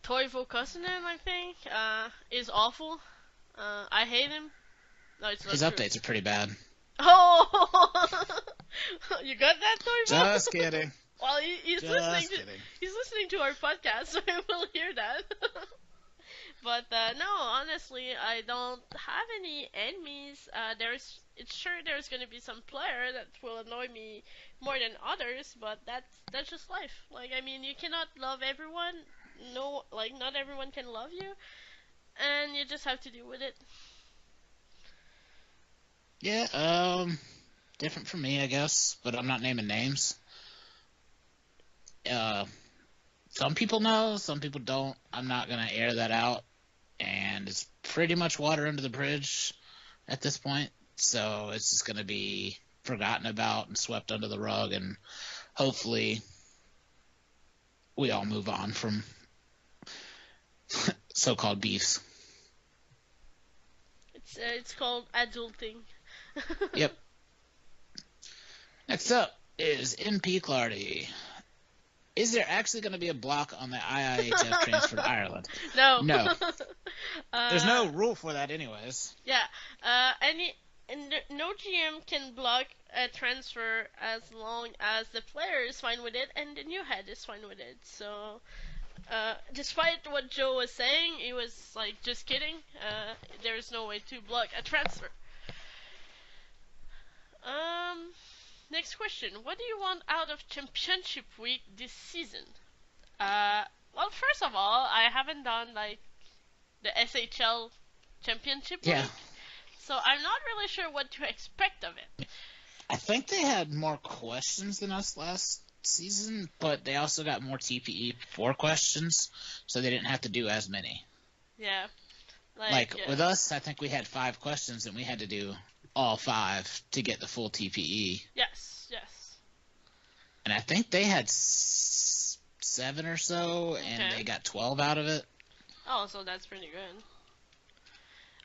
Toivo Kosonen, I think, is awful. I hate him. No, it's not His true. updates are pretty bad. Oh, you got that, Toivo? Just kidding. Well, he's Just listening kidding. he's listening to our podcast, so he will hear that. But no, honestly, I don't have any enemies. It's sure there's gonna be some player that will annoy me more than others, but that's just life. Like, I mean, you cannot love everyone. No, like not everyone can love you, and you just have to deal with it. Yeah, different from me, I guess, but I'm not naming names. Some people know, some people don't. I'm not gonna air that out, and it's pretty much water under the bridge at this point. So it's just gonna be forgotten about and swept under the rug, and hopefully we all move on from so-called beefs. It's called adulting. Yep. Next up is MP Clardy. Is there actually going to be a block on the IIHF transfer to Ireland? No. No. There's no rule for that anyways. Yeah. No GM can block a transfer as long as the player is fine with it and the new head is fine with it. So, despite what Joe was saying, he was like, just kidding. There's no way to block a transfer. Next question. What do you want out of Championship Week this season? Well, first of all, I haven't done like the SHL Championship Yeah. Week, so I'm not really sure what to expect of it. I think they had more questions than us last season, but they also got more TPE for questions, so they didn't have to do as many. Yeah. With us, I think we had 5 questions, and we had to do all 5 to get the full TPE. Yes. And I think they had 7 or so, and Okay. they got 12 out of it. Oh, so that's pretty good.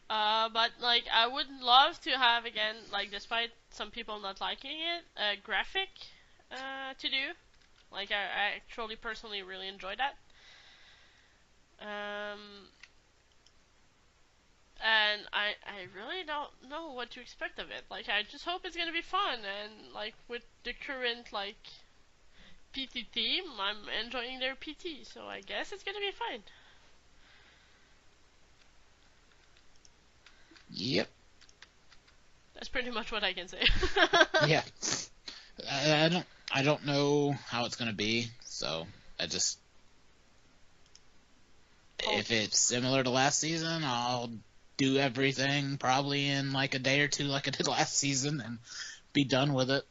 But like, I would love to have again, like, despite some people not liking it, a graphic to do. Like, I actually personally really enjoy that. And I really don't know what to expect of it. Like, I just hope it's gonna be fun, and like with the current like PT team, I'm enjoying their PT, so I guess it's gonna be fine. Yep. That's pretty much what I can say. Yeah. I don't know how it's gonna be, so I just if it's similar to last season, I'll do everything probably in like a day or two like I did last season and be done with it.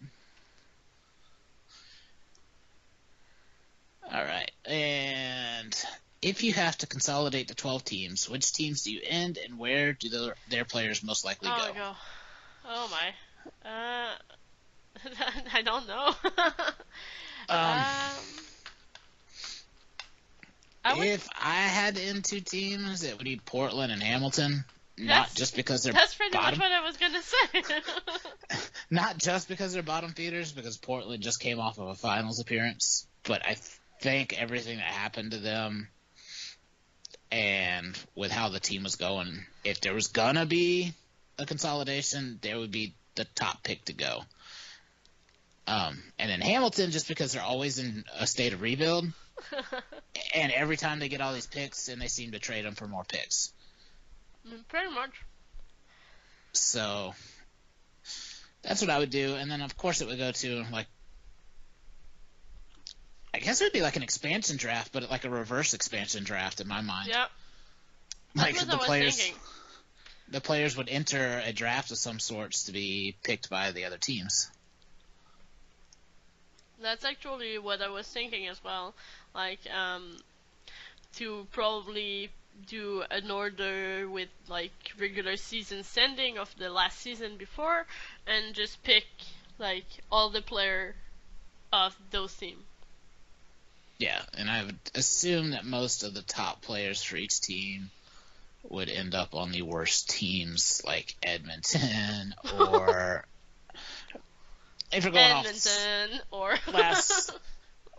Alright, and if you have to consolidate the 12 teams, which teams do you end and where do their players most likely go? Oh my. I don't know. If I had to end two teams, it would be Portland and Hamilton. Not just because they're That's pretty bottom, much what I was gonna say. not just because they're bottom feeders, because Portland just came off of a finals appearance. But I think everything that happened to them, and with how the team was going, if there was gonna be a consolidation, there would be the top pick to go. And then Hamilton, just because they're always in a state of rebuild, and every time they get all these picks, and they seem to trade them for more picks. Pretty much. So that's what I would do, and then of course it would go to like, I guess it would be like an expansion draft, but like a reverse expansion draft in my mind. Yep. Like That's what I was thinking. The players would enter a draft of some sorts to be picked by the other teams. That's actually what I was thinking as well. Like, to probably do an order with like regular season standing of the last season before, and just pick like all the player of those teams. Yeah, and I would assume that most of the top players for each team would end up on the worst teams, like Edmonton, or if you're going Edmonton or last.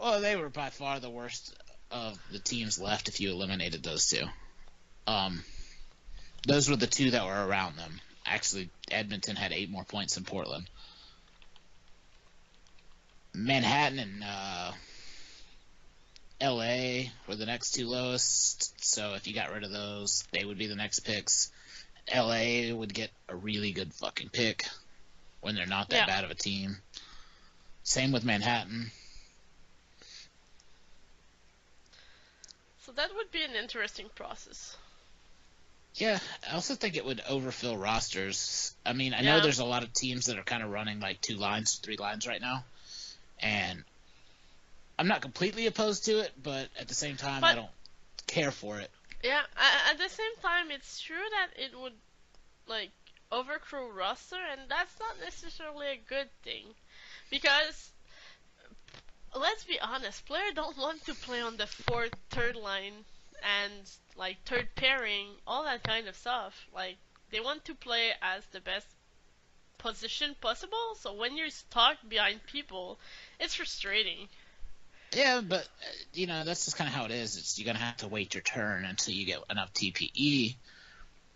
Well, they were by far the worst of the teams left if you eliminated those two. Those were the two that were around them. Actually, Edmonton had 8 more points than Portland. Manhattan and LA were the next two lowest, so if you got rid of those, they would be the next picks. LA would get a really good fucking pick when they're not that bad of a team. Same with Manhattan. So that would be an interesting process. Yeah, I also think it would overfill rosters. I mean, I know there's a lot of teams that are kind of running like 2 lines, 3 lines right now, and I'm not completely opposed to it, but at the same time, I don't care for it. Yeah, at the same time, it's true that it would like overcrew roster, and that's not necessarily a good thing, because let's be honest, players don't want to play on the third line and like third pairing, all that kind of stuff. Like, they want to play as the best position possible, so when you're stuck behind people, it's frustrating. Yeah, but that's just kind of how it is. You're gonna have to wait your turn until you get enough TPE.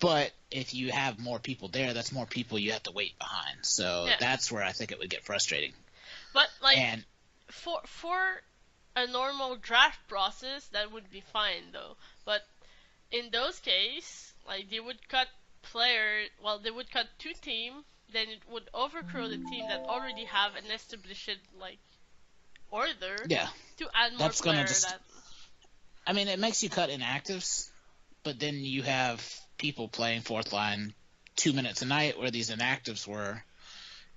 But if you have more people there, that's more people you have to wait behind. So that's where I think it would get frustrating. But like, for a normal draft process, that would be fine though. But in those cases, like, they would cut they would cut 2 teams, then it would overcrow the team that already have an established like order. Yeah. To add more players. I mean, it makes you cut inactives, but then you have people playing fourth line 2 minutes a night where these inactives were,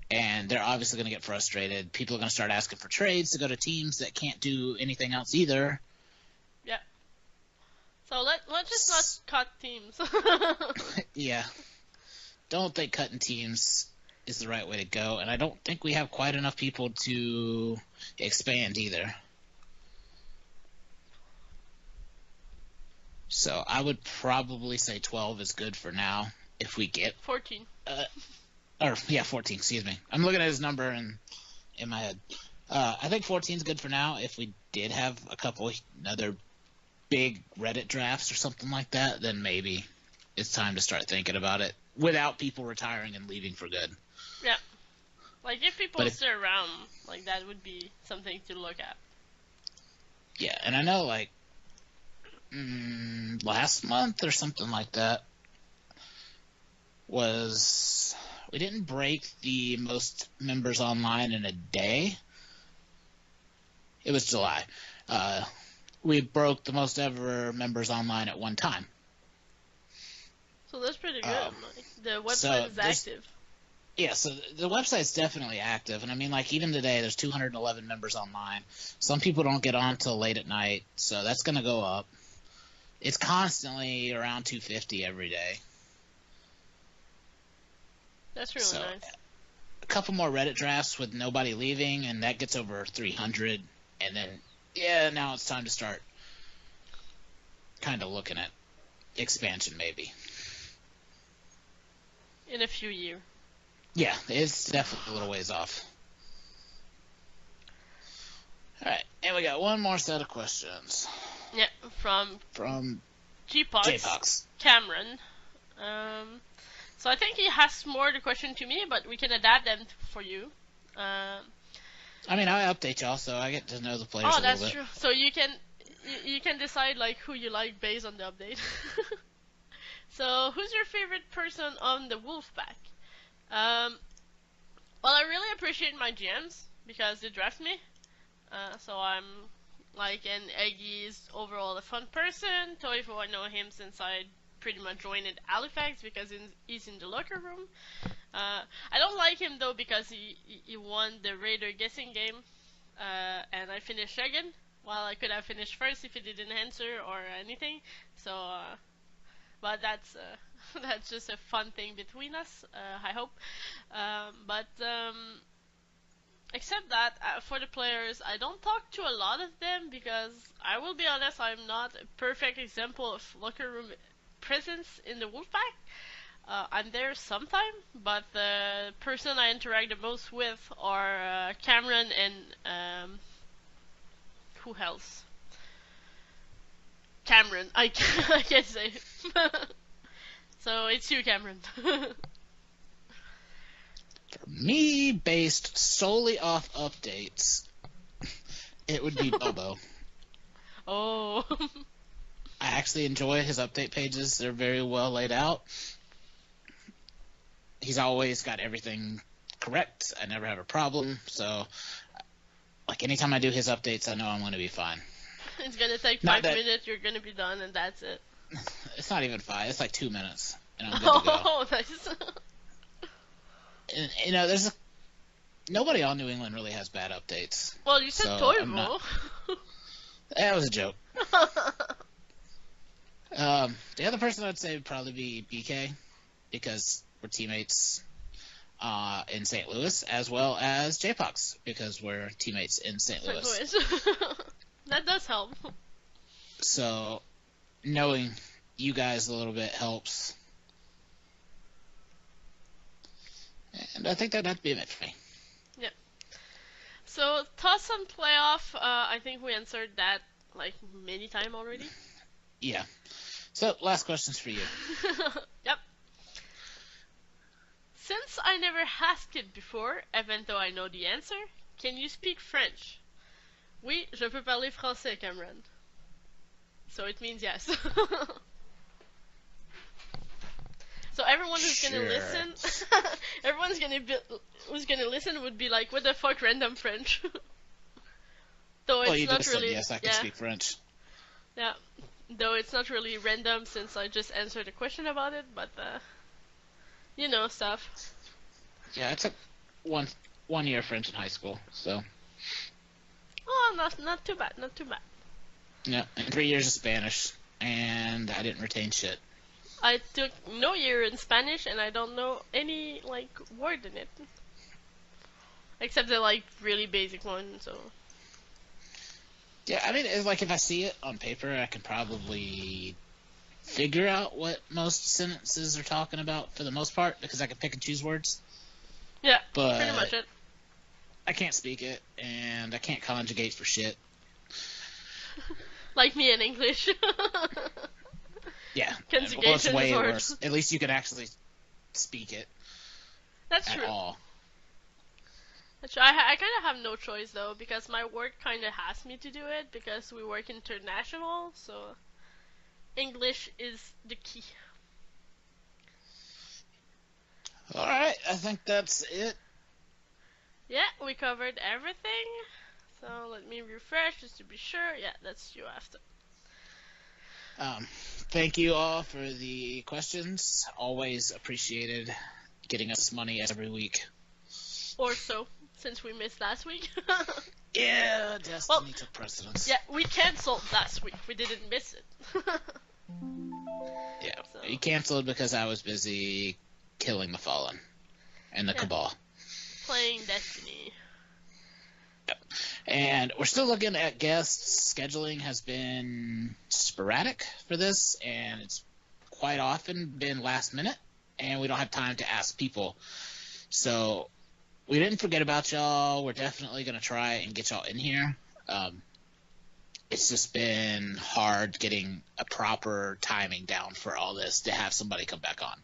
and they're obviously going to get frustrated. People are going to start asking for trades to go to teams that can't do anything else either. Yeah. So let's just not cut teams. Yeah. Don't think cutting teams is the right way to go, and I don't think we have quite enough people to expand either. So I would probably say 12 is good for now if we get 14. 14, excuse me. I'm looking at his number in my head. I think 14 is good for now. If we did have a couple other big Reddit drafts or something like that, then maybe it's time to start thinking about it without people retiring and leaving for good. Yeah. Like, if people stay around, like, that would be something to look at. Yeah, and I know, like, last month or something like that we didn't break the most members online in a day. It was July. We broke the most ever members online at one time. So that's pretty good. The website is active. Yeah, so the website's definitely active. And I mean, like, even today, there's 211 members online. Some people don't get on till late at night, so that's going to go up. It's constantly around 250 every day. That's really nice. A couple more Reddit drafts with nobody leaving, and that gets over 300. And then, now it's time to start kind of looking at expansion maybe. In a few years. Yeah, it's definitely a little ways off. Alright, and we got one more set of questions. Yeah, from JPox. Cameron. So I think he has more the question to me, but we can adapt them for you. I mean, I update y'all, so I get to know the players a little bit. Oh, that's true. So you can decide like who you like based on the update. So who's your favorite person on the Wolfpack? Well, I really appreciate my GMs because they draft me. So I'm like, and Eggy is overall a fun person. Toifo, I know him since I pretty much joined at Halifax because he's in the locker room. I don't like him though because he won the Raider guessing game, and I finished second. While I could have finished first if he didn't answer or anything. So, but that's that's just a fun thing between us. I hope. Except that, for the players, I don't talk to a lot of them because I will be honest, I'm not a perfect example of locker room presence in the Wolfpack. I'm there sometime, but the person I interact the most with are Cameron and who else? Cameron. I can't say. So it's you, Cameron. For me, based solely off updates, it would be Bobo. Oh. I actually enjoy his update pages. They're very well laid out. He's always got everything correct. I never have a problem. So, like, anytime I do his updates, I know I'm going to be fine. It's going to take 5 minutes. You're going to be done, and that's it. It's not even 5. It's like 2 minutes, and I'm good to go. Oh, nice. And, you know, nobody on New England really has bad updates. Well, you said so Toivo. That was a joke. The other person I'd say would probably be BK, because we're teammates in St. Louis, as well as JPox, because we're teammates in St. Louis. That does help. So, knowing you guys a little bit helps. And I think that'd have to be it for me. Yeah. So, thoughts on playoff, I think we answered that like many times already. Yeah. So, last questions for you. Yep. Since I never asked it before, even though I know the answer, can you speak French? Oui, je peux parler français, Cameron. So it means yes. So everyone who's gonna listen, who's gonna listen would be like, "What the fuck, random French?" Though it's you not just really. Said yes, I can speak French. Yeah, though it's not really random since I just answered a question about it, but you know stuff. Yeah, I took one year French in high school, so. Oh, not too bad, not too bad. Yeah, and 3 years of Spanish, and I didn't retain shit. I took no year in Spanish, and I don't know any like word in it, except the like really basic one. So. Yeah, I mean, it's like if I see it on paper, I can probably figure out what most sentences are talking about for the most part because I can pick and choose words. Yeah, but pretty much it. I can't speak it, and I can't conjugate for shit. Like me in English. Yeah, conjugation it's way is hard. worse. At least you can actually speak it. That's at true. All. That's true. I kind of have no choice though because my work kind of has me to do it because we work international, so English is the key. All right, I think that's it. Yeah, we covered everything. So let me refresh just to be sure. Yeah, that's you after. Thank you all for the questions. Always appreciated getting us money every week. Or so, since we missed last week. Yeah, Destiny took precedence. Yeah, we canceled last week. We didn't miss it. Yeah, we canceled because I was busy killing the Fallen and the Cabal. Playing Destiny. Yep. And we're still looking at guests. Scheduling has been sporadic for this, and it's quite often been last minute, and we don't have time to ask people. So we didn't forget about y'all. We're definitely going to try and get y'all in here. It's just been hard getting a proper timing down for all this to have somebody come back on.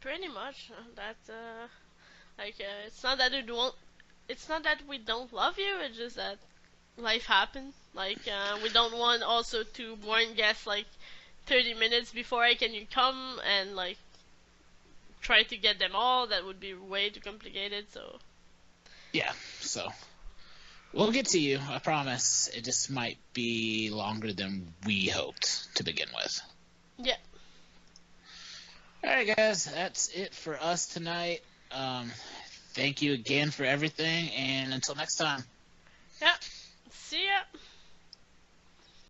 Pretty much. That's it's not that it's not that we don't love you. It's just that life happens. We don't want also to warn guests 30 minutes before can you come and try to get them all. That would be way too complicated. So yeah, so we'll get to you, I promise. It just might be longer than we hoped to begin with. Yeah. Alright guys, that's it for us tonight. Thank you again for everything, and until next time. Yeah. See ya.